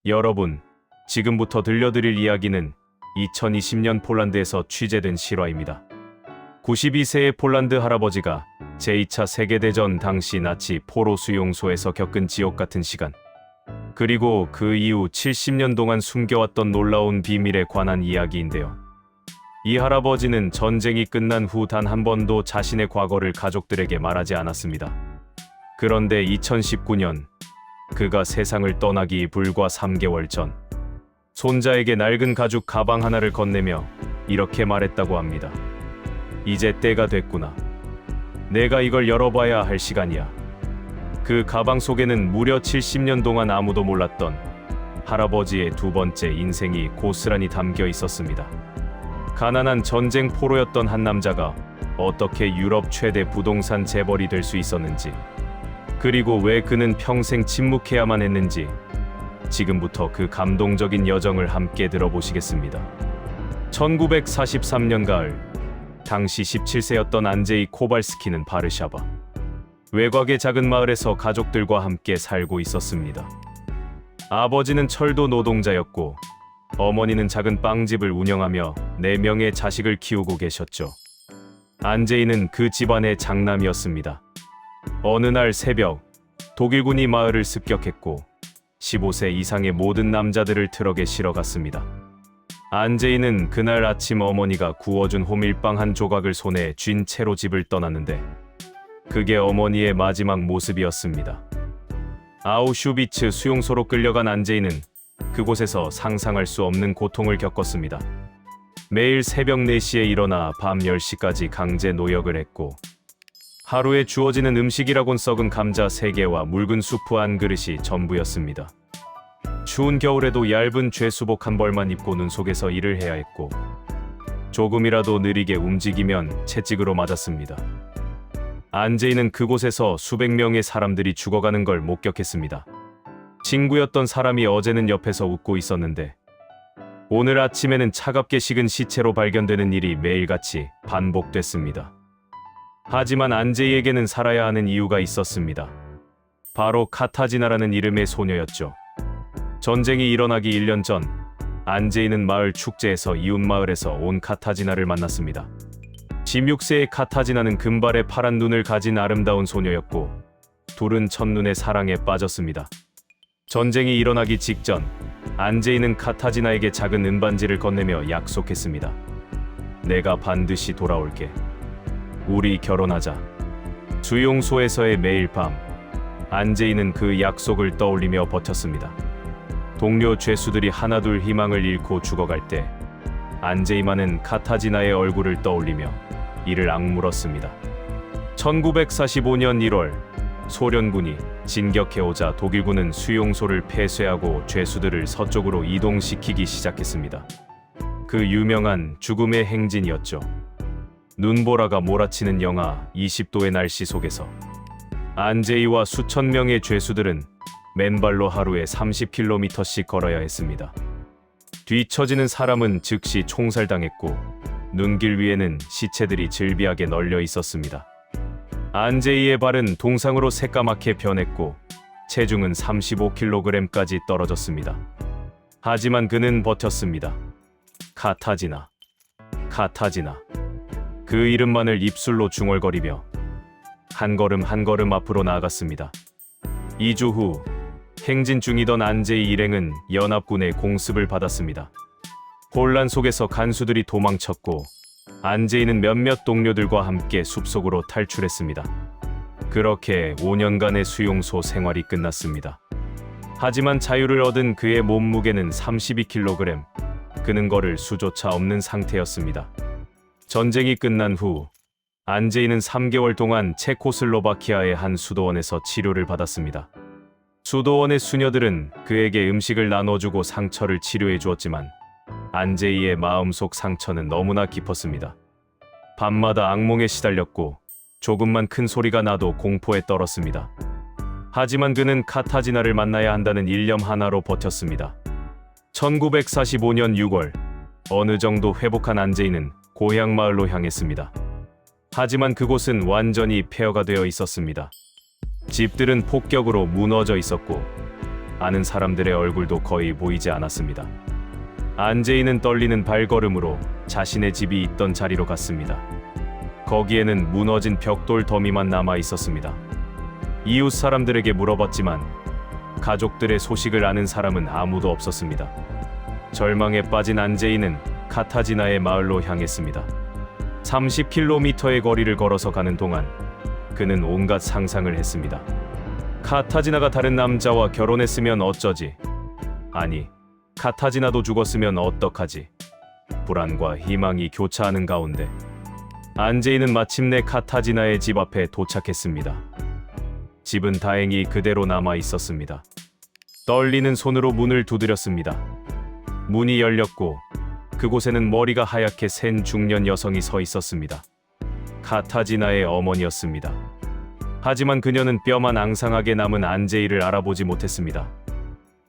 여러분, 지금부터 들려드릴 이야기는 2020년 폴란드에서 취재된 실화입니다. 92세의 폴란드 할아버지가 제2차 세계대전 당시 나치 포로 수용소에서 겪은 지옥 같은 시간, 그리고 그 이후 70년 동안 숨겨왔던 놀라운 비밀에 관한 이야기인데요. 이 할아버지는 전쟁이 끝난 후 단 한 번도 자신의 과거를 가족들에게 말하지 않았습니다. 그런데 2019년, 그가 세상을 떠나기 불과 3개월 전, 손자에게 낡은 가죽 가방 하나를 건네며 이렇게 말했다고 합니다. 이제 때가 됐구나. 내가 이걸 열어봐야 할 시간이야. 그 가방 속에는 무려 70년 동안 아무도 몰랐던 할아버지의 두 번째 인생이 고스란히 담겨 있었습니다. 가난한 전쟁 포로였던 한 남자가 어떻게 유럽 최대 부동산 재벌이 될 수 있었는지, 그리고 왜 그는 평생 침묵해야만 했는지, 지금부터 그 감동적인 여정을 함께 들어보시겠습니다. 1943년 가을, 당시 17세였던 안제이 코발스키는 바르샤바 외곽의 작은 마을에서 가족들과 함께 살고 있었습니다. 아버지는 철도 노동자였고 어머니는 작은 빵집을 운영하며 4명의 자식을 키우고 계셨죠. 안제이는 그 집안의 장남이었습니다. 어느 날 새벽, 독일군이 마을을 습격했고 15세 이상의 모든 남자들을 트럭에 실어갔습니다. 안제이는 그날 아침 어머니가 구워준 호밀빵 한 조각을 손에 쥔 채로 집을 떠났는데, 그게 어머니의 마지막 모습이었습니다. 아우슈비츠 수용소로 끌려간 안제이는 그곳에서 상상할 수 없는 고통을 겪었습니다. 매일 새벽 4시에 일어나 밤 10시까지 강제 노역을 했고, 하루에 주어지는 음식이라곤 썩은 감자 3개와 묽은 수프 한 그릇이 전부였습니다. 추운 겨울에도 얇은 죄수복 한 벌만 입고 눈 속에서 일을 해야 했고, 조금이라도 느리게 움직이면 채찍으로 맞았습니다. 안제이는 그곳에서 수백 명의 사람들이 죽어가는 걸 목격했습니다. 친구였던 사람이 어제는 옆에서 웃고 있었는데, 오늘 아침에는 차갑게 식은 시체로 발견되는 일이 매일같이 반복됐습니다. 하지만 안제이에게는 살아야 하는 이유가 있었습니다. 바로 카타지나라는 이름의 소녀였죠. 전쟁이 일어나기 1년 전, 안제이는 마을 축제에서 이웃 마을에서 온 카타지나를 만났습니다. 16세의 카타지나는 금발의 파란 눈을 가진 아름다운 소녀였고, 둘은 첫눈에 사랑에 빠졌습니다. 전쟁이 일어나기 직전, 안제이는 카타지나에게 작은 은반지를 건네며 약속했습니다. 내가 반드시 돌아올게. 우리 결혼하자. 수용소에서의 매일 밤, 안제이는 그 약속을 떠올리며 버텼습니다. 동료 죄수들이 하나둘 희망을 잃고 죽어갈 때, 안제이만은 카타지나의 얼굴을 떠올리며 이를 악물었습니다. 1945년 1월, 소련군이 진격해오자 독일군은 수용소를 폐쇄하고 죄수들을 서쪽으로 이동시키기 시작했습니다. 그 유명한 죽음의 행진이었죠. 눈보라가 몰아치는 영하 20도의 날씨 속에서 안제이와 수천 명의 죄수들은 맨발로 하루에 30km씩 걸어야 했습니다. 뒤처지는 사람은 즉시 총살당했고, 눈길 위에는 시체들이 즐비하게 널려 있었습니다. 안제이의 발은 동상으로 새까맣게 변했고, 체중은 35kg까지 떨어졌습니다. 하지만 그는 버텼습니다. 카타지나, 카타지나. 그 이름만을 입술로 중얼거리며 한 걸음 한 걸음 앞으로 나아갔습니다. 2주 후, 행진 중이던 안제이 일행은 연합군의 공습을 받았습니다. 혼란 속에서 간수들이 도망쳤고, 안제이는 몇몇 동료들과 함께 숲속으로 탈출했습니다. 그렇게 5년간의 수용소 생활이 끝났습니다. 하지만 자유를 얻은 그의 몸무게는 32kg, 그는 걸을 수조차 없는 상태였습니다. 전쟁이 끝난 후, 안제이는 3개월 동안 체코슬로바키아의 한 수도원에서 치료를 받았습니다. 수도원의 수녀들은 그에게 음식을 나눠주고 상처를 치료해 주었지만, 안제이의 마음속 상처는 너무나 깊었습니다. 밤마다 악몽에 시달렸고, 조금만 큰 소리가 나도 공포에 떨었습니다. 하지만 그는 카타지나를 만나야 한다는 일념 하나로 버텼습니다. 1945년 6월, 어느 정도 회복한 안제이는 고향 마을로 향했습니다. 하지만 그곳은 완전히 폐허가 되어 있었습니다. 집들은 폭격으로 무너져 있었고, 아는 사람들의 얼굴도 거의 보이지 않았습니다. 안제이는 떨리는 발걸음으로 자신의 집이 있던 자리로 갔습니다. 거기에는 무너진 벽돌 더미만 남아 있었습니다. 이웃 사람들에게 물어봤지만 가족들의 소식을 아는 사람은 아무도 없었습니다. 절망에 빠진 안제이는 카타지나의 마을로 향했습니다. 30km의 거리를 걸어서 가는 동안 그는 온갖 상상을 했습니다. 카타지나가 다른 남자와 결혼했으면 어쩌지? 아니, 카타지나도 죽었으면 어떡하지? 불안과 희망이 교차하는 가운데 안제이는 마침내 카타지나의 집 앞에 도착했습니다. 집은 다행히 그대로 남아 있었습니다. 떨리는 손으로 문을 두드렸습니다. 문이 열렸고 그곳에는 머리가 하얗게 센 중년 여성이 서 있었습니다. 카타지나의 어머니였습니다. 하지만 그녀는 뼈만 앙상하게 남은 안제이를 알아보지 못했습니다.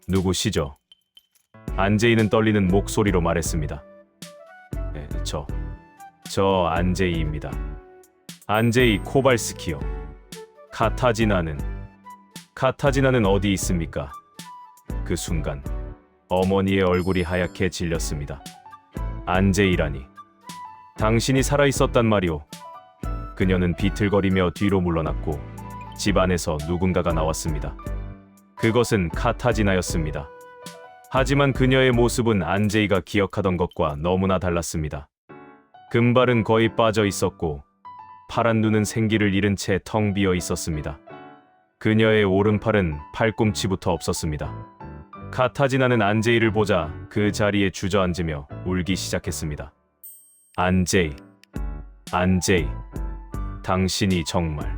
누구시죠? 안제이는 떨리는 목소리로 말했습니다. 네, 저 안제이입니다. 안제이 코발스키요. 카타지나는 어디 있습니까? 그 순간 어머니의 얼굴이 하얗게 질렸습니다. 안제이라니, 당신이 살아있었단 말이오. 그녀는 비틀거리며 뒤로 물러났고 집 안에서 누군가가 나왔습니다. 그것은 카타지나였습니다. 하지만 그녀의 모습은 안제이가 기억하던 것과 너무나 달랐습니다. 금발은 거의 빠져 있었고 파란 눈은 생기를 잃은 채 텅 비어 있었습니다. 그녀의 오른팔은 팔꿈치부터 없었습니다. 카타지나는 안제이를 보자 그 자리에 주저앉으며 울기 시작했습니다. 안제이, 당신이 정말.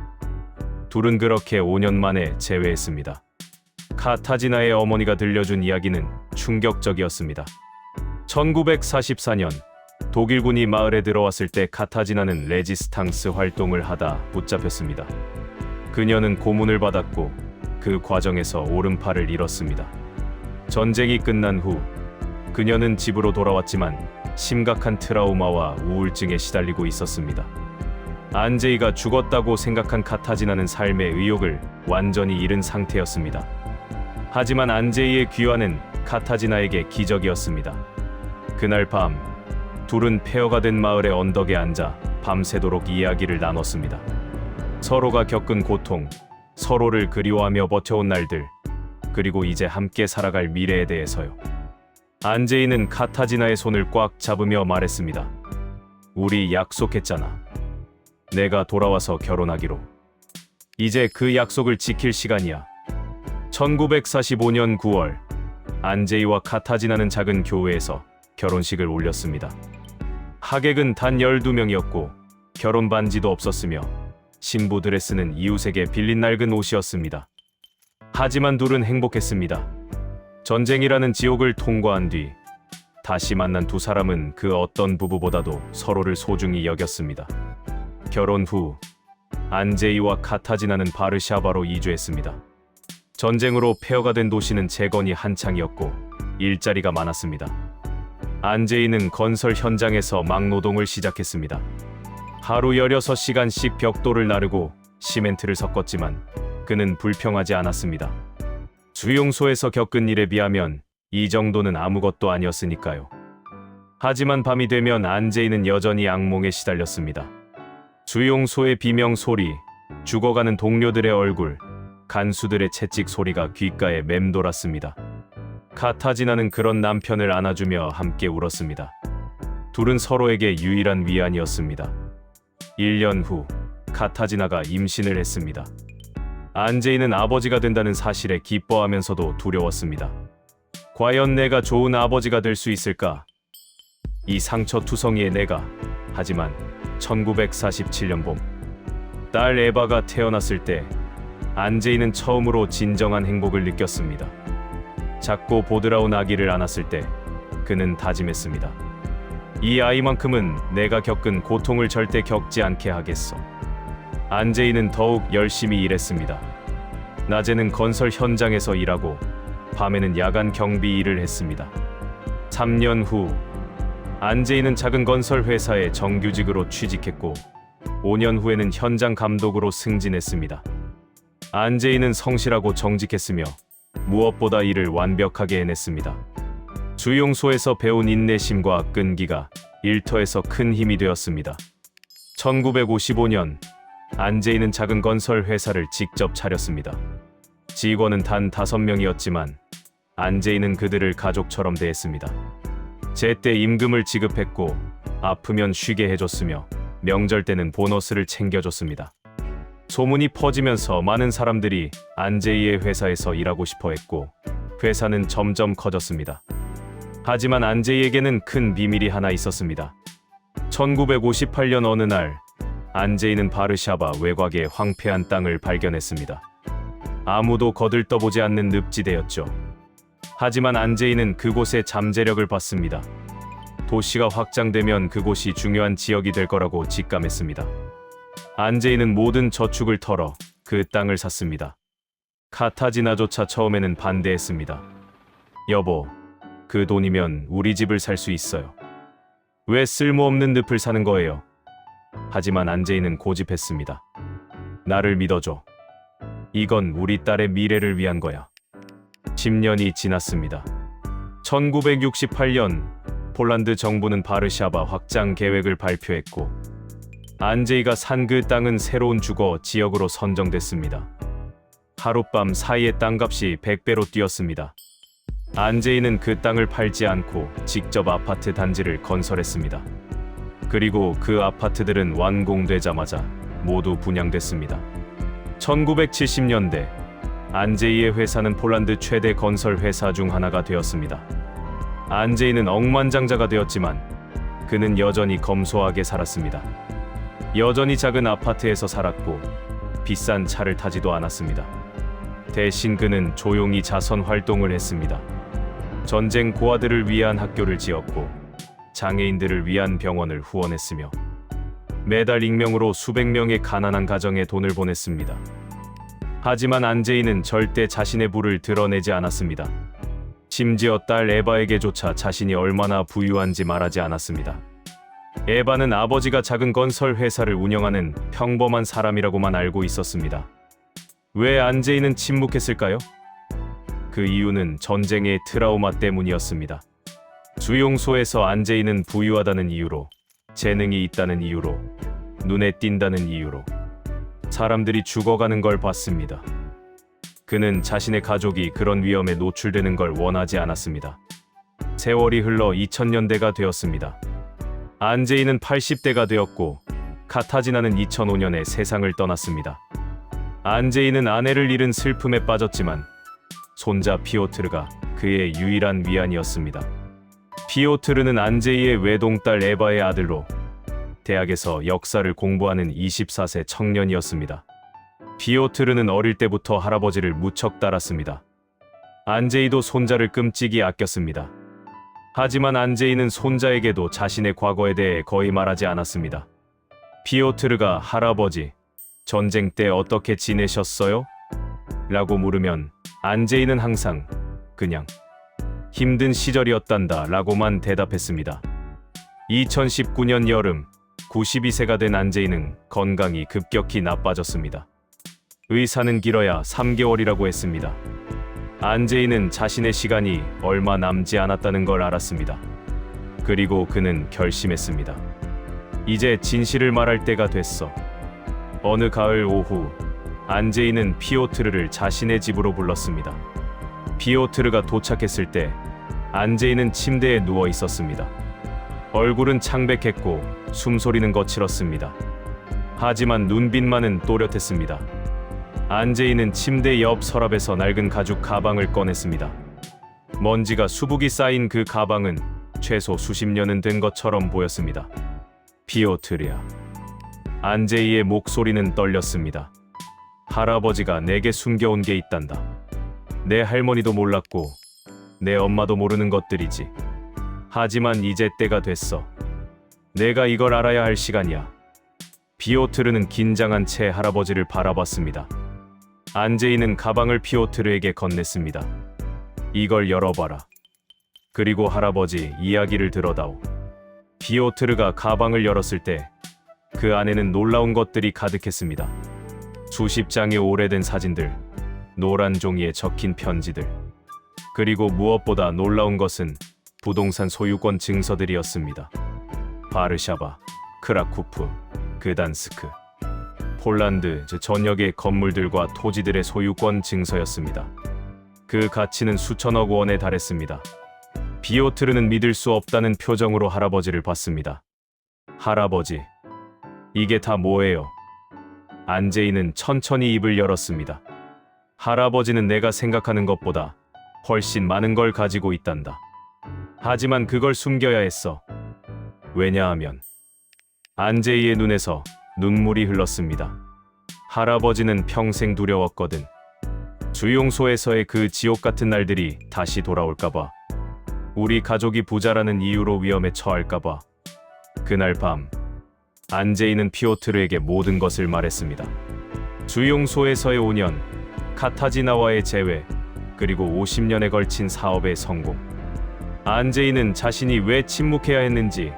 둘은 그렇게 5년 만에 재회했습니다. 카타지나의 어머니가 들려준 이야기는 충격적이었습니다. 1944년 독일군이 마을에 들어왔을 때 카타지나는 레지스탕스 활동을 하다 붙잡혔습니다. 그녀는 고문을 받았고 그 과정에서 오른팔을 잃었습니다. 전쟁이 끝난 후 그녀는 집으로 돌아왔지만 심각한 트라우마와 우울증에 시달리고 있었습니다. 안제이가 죽었다고 생각한 카타지나는 삶의 의욕을 완전히 잃은 상태였습니다. 하지만 안제이의 귀환은 카타지나에게 기적이었습니다. 그날 밤 둘은 폐허가 된 마을의 언덕에 앉아 밤새도록 이야기를 나눴습니다. 서로가 겪은 고통, 서로를 그리워하며 버텨온 날들, 그리고 이제 함께 살아갈 미래에 대해서요. 안제이는 카타지나의 손을 꽉 잡으며 말했습니다. 우리 약속했잖아. 내가 돌아와서 결혼하기로. 이제 그 약속을 지킬 시간이야. 1945년 9월, 안제이와 카타지나는 작은 교회에서 결혼식을 올렸습니다. 하객은 단 12명이었고 결혼 반지도 없었으며 신부 드레스는 이웃에게 빌린 낡은 옷이었습니다. 하지만 둘은 행복했습니다. 전쟁이라는 지옥을 통과한 뒤 다시 만난 두 사람은 그 어떤 부부보다도 서로를 소중히 여겼습니다. 결혼 후 안제이와 카타지나는 바르샤바로 이주했습니다. 전쟁으로 폐허가 된 도시는 재건이 한창이었고 일자리가 많았습니다. 안제이는 건설 현장에서 막노동을 시작했습니다. 하루 16시간씩 벽돌을 나르고 시멘트를 섞었지만 그는 불평하지 않았습니다. 수용소에서 겪은 일에 비하면 이 정도는 아무것도 아니었으니까요. 하지만 밤이 되면 안제이는 여전히 악몽에 시달렸습니다. 수용소의 비명 소리, 죽어가는 동료들의 얼굴, 간수들의 채찍 소리가 귓가에 맴돌았습니다. 카타지나는 그런 남편을 안아주며 함께 울었습니다. 둘은 서로에게 유일한 위안이었습니다. 1년 후 카타지나가 임신을 했습니다. 안제이는 아버지가 된다는 사실에 기뻐하면서도 두려웠습니다. 과연 내가 좋은 아버지가 될 수 있을까? 이 상처투성이의 내가. 하지만 1947년 봄, 딸 에바가 태어났을 때 안제이는 처음으로 진정한 행복을 느꼈습니다. 작고 보드라운 아기를 안았을 때 그는 다짐했습니다. 이 아이만큼은 내가 겪은 고통을 절대 겪지 않게 하겠어. 안제이는 더욱 열심히 일했습니다. 낮에는 건설 현장에서 일하고 밤에는 야간 경비 일을 했습니다. 3년 후 안제이는 작은 건설 회사에 정규직으로 취직했고 5년 후에는 현장 감독으로 승진했습니다. 안제이는 성실하고 정직했으며 무엇보다 일을 완벽하게 해냈습니다. 주용소에서 배운 인내심과 끈기가 일터에서 큰 힘이 되었습니다. 1955년 안재희는 작은 건설 회사를 직접 차렸습니다. 직원은 단 5명이었지만 안재희는 그들을 가족처럼 대했습니다. 제때 임금을 지급했고 아프면 쉬게 해줬으며 명절 때는 보너스를 챙겨줬습니다. 소문이 퍼지면서 많은 사람들이 안재희의 회사에서 일하고 싶어 했고 회사는 점점 커졌습니다. 하지만 안재희에게는 큰 비밀이 하나 있었습니다. 1958년 어느 날 안재희는 바르샤바 외곽의 황폐한 땅을 발견했습니다. 아무도 거들떠보지 않는 늪지대였죠. 하지만 안재희는 그곳에 잠재력을 봤습니다. 도시가 확장되면 그곳이 중요한 지역이 될 거라고 직감했습니다. 안재희는 모든 저축을 털어 그 땅을 샀습니다. 카타지나조차 처음에는 반대했습니다. 여보, 그 돈이면 우리 집을 살 수 있어요. 왜 쓸모없는 늪을 사는 거예요? 하지만 안재희는 고집했습니다. 나를 믿어줘. 이건 우리 딸의 미래를 위한 거야. 10년이 지났습니다. 1968년 폴란드 정부는 바르샤바 확장 계획을 발표했고 안재희가 산 그 땅은 새로운 주거 지역으로 선정됐습니다. 하룻밤 사이에 땅값이 100배로 뛰었습니다. 안재희는 그 땅을 팔지 않고 직접 아파트 단지를 건설했습니다. 그리고 그 아파트들은 완공되자마자 모두 분양됐습니다. 1970년대 안재희의 회사는 폴란드 최대 건설 회사 중 하나가 되었습니다. 안재희는 억만장자가 되었지만 그는 여전히 검소하게 살았습니다. 여전히 작은 아파트에서 살았고 비싼 차를 타지도 않았습니다. 대신 그는 조용히 자선 활동을 했습니다. 전쟁 고아들을 위한 학교를 지었고 장애인들을 위한 병원을 후원했으며 매달 익명으로 수백 명의 가난한 가정에 돈을 보냈습니다. 하지만 안재희는 절대 자신의 부를 드러내지 않았습니다. 심지어 딸 에바에게조차 자신이 얼마나 부유한지 말하지 않았습니다. 에바는 아버지가 작은 건설 회사를 운영하는 평범한 사람이라고만 알고 있었습니다. 왜 안재희는 침묵했을까요? 그 이유는 전쟁의 트라우마 때문이었습니다. 주용소에서 안재희는 부유하다는 이유로, 재능이 있다는 이유로, 눈에 띈다는 이유로 사람들이 죽어가는 걸 봤습니다. 그는 자신의 가족이 그런 위험에 노출되는 걸 원하지 않았습니다. 세월이 흘러 2000년대가 되었습니다. 안재희는 80대가 되었고 카타지나는 2005년에 세상을 떠났습니다. 안재희는 아내를 잃은 슬픔에 빠졌지만 손자 피오트르가 그의 유일한 위안이었습니다. 피오트르는 안재희의 외동딸 에바의 아들로 대학에서 역사를 공부하는 24세 청년이었습니다. 피오트르는 어릴 때부터 할아버지를 무척 따랐습니다. 안재희도 손자를 끔찍이 아꼈습니다. 하지만 안재희는 손자에게도 자신의 과거에 대해 거의 말하지 않았습니다. 피오트르가 할아버지, 전쟁 때 어떻게 지내셨어요? 라고 물으면 안재희는 항상 그냥 힘든 시절이었단다 라고만 대답했습니다. 2019년 여름 92세가 된 안재희는 건강이 급격히 나빠졌습니다. 의사는 길어야 3개월이라고 했습니다. 안재희는 자신의 시간이 얼마 남지 않았다는 걸 알았습니다. 그리고 그는 결심했습니다. 이제 진실을 말할 때가 됐어. 어느 가을 오후 안재희는 피오트르를 자신의 집으로 불렀습니다. 피오트르가 도착했을 때 안재희는 침대에 누워 있었습니다. 얼굴은 창백했고 숨소리는 거칠었습니다. 하지만 눈빛만은 또렷했습니다. 안재희는 침대 옆 서랍에서 낡은 가죽 가방을 꺼냈습니다. 먼지가 수북이 쌓인 그 가방은 최소 수십 년은 된 것처럼 보였습니다. 피오트르야. 안재희의 목소리는 떨렸습니다. 할아버지가 내게 숨겨온 게 있단다. 내 할머니도 몰랐고 내 엄마도 모르는 것들이지. 하지만 이제 때가 됐어. 내가 이걸 알아야 할 시간이야. 피오트르는 긴장한 채 할아버지를 바라봤습니다. 안재희는 가방을 피오트르에게 건넸습니다. 이걸 열어봐라. 그리고 할아버지, 이야기를 들어다오. 피오트르가 가방을 열었을 때 그 안에는 놀라운 것들이 가득했습니다. 수십 장의 오래된 사진들, 노란 종이에 적힌 편지들. 그리고 무엇보다 놀라운 것은 부동산 소유권 증서들이었습니다. 바르샤바, 크라쿠프, 그단스크, 폴란드 전역의 건물들과 토지들의 소유권 증서였습니다. 그 가치는 수천억 원에 달했습니다. 비오트르는 믿을 수 없다는 표정으로 할아버지를 봤습니다. 할아버지, 이게 다 뭐예요? 안제이는 천천히 입을 열었습니다. 할아버지는 내가 생각하는 것보다 훨씬 많은 걸 가지고 있단다. 하지만 그걸 숨겨야 했어. 왜냐하면 안제이의 눈에서 눈물이 흘렀습니다. 할아버지는 평생 두려웠거든. 주용소에서의 그 지옥 같은 날들이 다시 돌아올까봐. 우리 가족이 부자라는 이유로 위험에 처할까봐. 그날 밤 안제이는 피오트르에게 모든 것을 말했습니다. 주용소에서의 5년, 카타지나와의 재회, 그리고 50년에 걸친 사업의 성공. 안제이는 자신이 왜 침묵해야 했는지,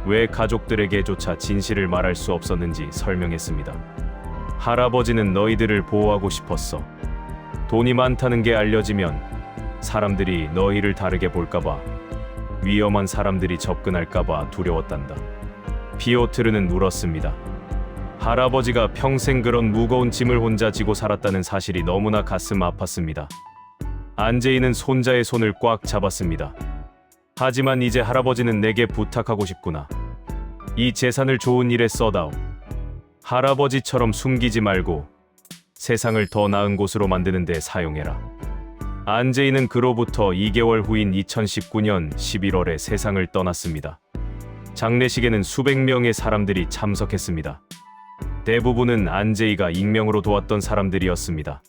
왜 가족들에게조차 진실을 말할 수 없었는지 설명했습니다. 할아버지는 너희들을 보호하고 싶었어. 돈이 많다는 게 알려지면 사람들이 너희를 다르게 볼까봐, 위험한 사람들이 접근할까봐 두려웠단다. 피오트르는 울었습니다. 할아버지가 평생 그런 무거운 짐을 혼자 지고 살았다는 사실이 너무나 가슴 아팠습니다. 안제이는 손자의 손을 꽉 잡았습니다. 하지만 이제 할아버지는 내게 부탁하고 싶구나. 이 재산을 좋은 일에 써다오. 할아버지처럼 숨기지 말고 세상을 더 나은 곳으로 만드는 데 사용해라. 안제이는 그로부터 2개월 후인 2019년 11월에 세상을 떠났습니다. 장례식에는 수백 명의 사람들이 참석했습니다. 대부분은 안제이가 익명으로 도왔던 사람들이었습니다.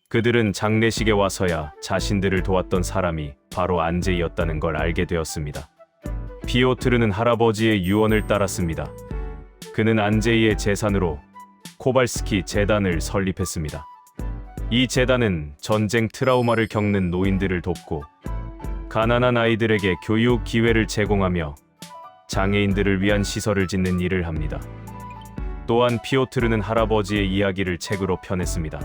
그들은 장례식에 와서야 자신들을 도왔던 사람이 바로 안제이였다는 걸 알게 되었습니다. 피오트르는 할아버지의 유언을 따랐습니다. 그는 안제이의 재산으로 코발스키 재단을 설립했습니다. 이 재단은 전쟁 트라우마를 겪는 노인들을 돕고 가난한 아이들에게 교육 기회를 제공하며 장애인들을 위한 시설을 짓는 일을 합니다. 또한 피오트르는 할아버지의 이야기를 책으로 펴냈습니다.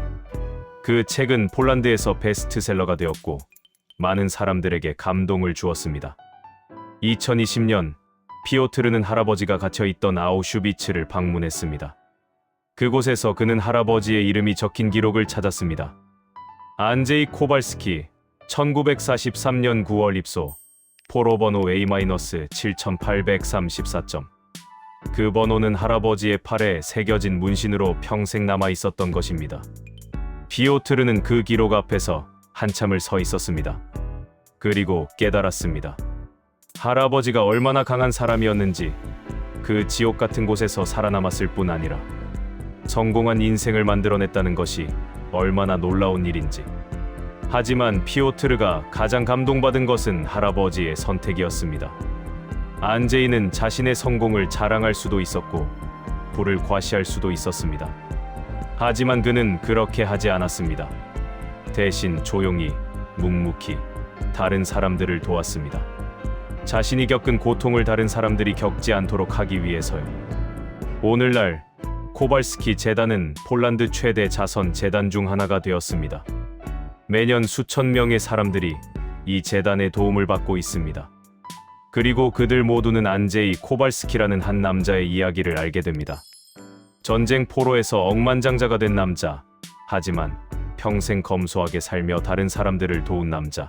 그 책은 폴란드에서 베스트셀러가 되었고 많은 사람들에게 감동을 주었습니다. 2020년 피오트르는 할아버지가 갇혀있던 아우슈비츠를 방문했습니다. 그곳에서 그는 할아버지의 이름이 적힌 기록을 찾았습니다. 안제이 코발스키, 1943년 9월 입소, 포로번호 A-7834점. 그 번호는 할아버지의 팔에 새겨진 문신으로 평생 남아 있었던 것입니다. 피오트르는 그 기록 앞에서 한참을 서 있었습니다. 그리고 깨달았습니다. 할아버지가 얼마나 강한 사람이었는지, 그 지옥 같은 곳에서 살아남았을 뿐 아니라 성공한 인생을 만들어냈다는 것이 얼마나 놀라운 일인지. 하지만 피오트르가 가장 감동받은 것은 할아버지의 선택이었습니다. 안제이는 자신의 성공을 자랑할 수도 있었고 부를 과시할 수도 있었습니다. 하지만 그는 그렇게 하지 않았습니다. 대신 조용히, 묵묵히 다른 사람들을 도왔습니다. 자신이 겪은 고통을 다른 사람들이 겪지 않도록 하기 위해서요. 오늘날 코발스키 재단은 폴란드 최대 자선 재단 중 하나가 되었습니다. 매년 수천 명의 사람들이 이 재단의 도움을 받고 있습니다. 그리고 그들 모두는 안제이 코발스키라는 한 남자의 이야기를 알게 됩니다. 전쟁 포로에서 억만장자가 된 남자, 하지만 평생 검소하게 살며 다른 사람들을 도운 남자,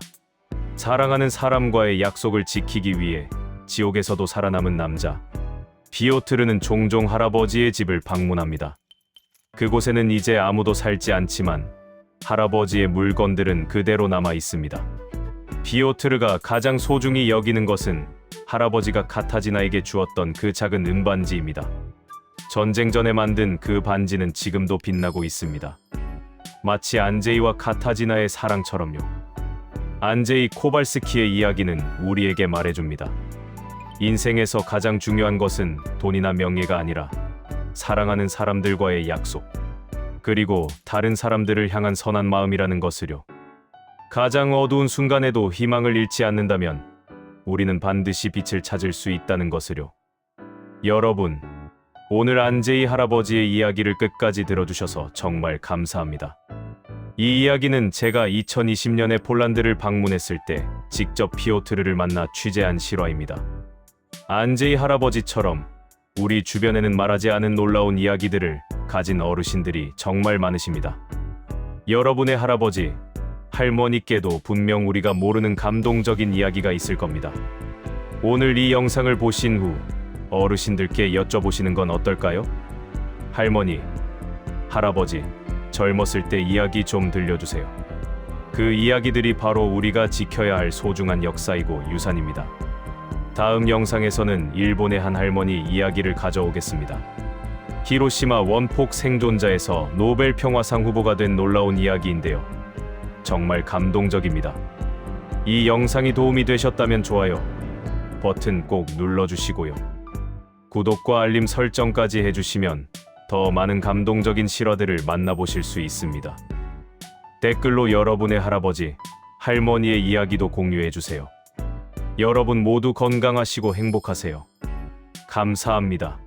사랑하는 사람과의 약속을 지키기 위해 지옥에서도 살아남은 남자. 피오트르는 종종 할아버지의 집을 방문합니다. 그곳에는 이제 아무도 살지 않지만 할아버지의 물건들은 그대로 남아 있습니다. 피오트르가 가장 소중히 여기는 것은 할아버지가 카타지나에게 주었던 그 작은 은반지입니다. 전쟁 전에 만든 그 반지는 지금도 빛나고 있습니다. 마치 안제이와 카타지나의 사랑처럼요. 안제이 코발스키의 이야기는 우리에게 말해줍니다. 인생에서 가장 중요한 것은 돈이나 명예가 아니라 사랑하는 사람들과의 약속, 그리고 다른 사람들을 향한 선한 마음이라는 것을요. 가장 어두운 순간에도 희망을 잃지 않는다면 우리는 반드시 빛을 찾을 수 있다는 것을요. 여러분, 오늘 안제이 할아버지의 이야기를 끝까지 들어주셔서 정말 감사합니다. 이 이야기는 제가 2020년에 폴란드를 방문했을 때 직접 피오트르를 만나 취재한 실화입니다. 안제이 할아버지처럼 우리 주변에는 말하지 않은 놀라운 이야기들을 가진 어르신들이 정말 많으십니다. 여러분의 할아버지, 할머니께도 분명 우리가 모르는 감동적인 이야기가 있을 겁니다. 오늘 이 영상을 보신 후 어르신들께 여쭤보시는 건 어떨까요? 할머니, 할아버지, 젊었을 때 이야기 좀 들려주세요. 그 이야기들이 바로 우리가 지켜야 할 소중한 역사이고 유산입니다. 다음 영상에서는 일본의 한 할머니 이야기를 가져오겠습니다. 히로시마 원폭 생존자에서 노벨 평화상 후보가 된 놀라운 이야기인데요. 정말 감동적입니다. 이 영상이 도움이 되셨다면 좋아요 버튼 꼭 눌러주시고요. 구독과 알림 설정까지 해주시면 더 많은 감동적인 실화들을 만나보실 수 있습니다. 댓글로 여러분의 할아버지, 할머니의 이야기도 공유해주세요. 여러분 모두 건강하시고 행복하세요. 감사합니다.